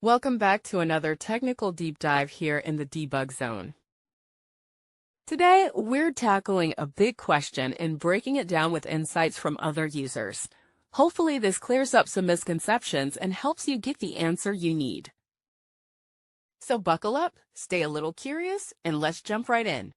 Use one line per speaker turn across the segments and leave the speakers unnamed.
Welcome back to another technical deep dive here in the debug zone. Today, we're tackling a big question and breaking it down with insights from other users. Hopefully, this clears up some misconceptions and helps you get the answer you need. So buckle up, stay a little curious, and let's jump right in.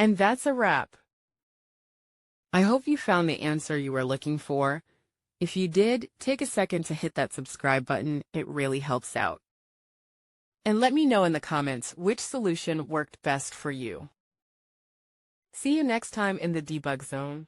And that's a wrap. I hope you found the answer you were looking for. If you did, take a second to hit that subscribe button. It really helps out. And let me know in the comments which solution worked best for you. See you next time in the debug zone.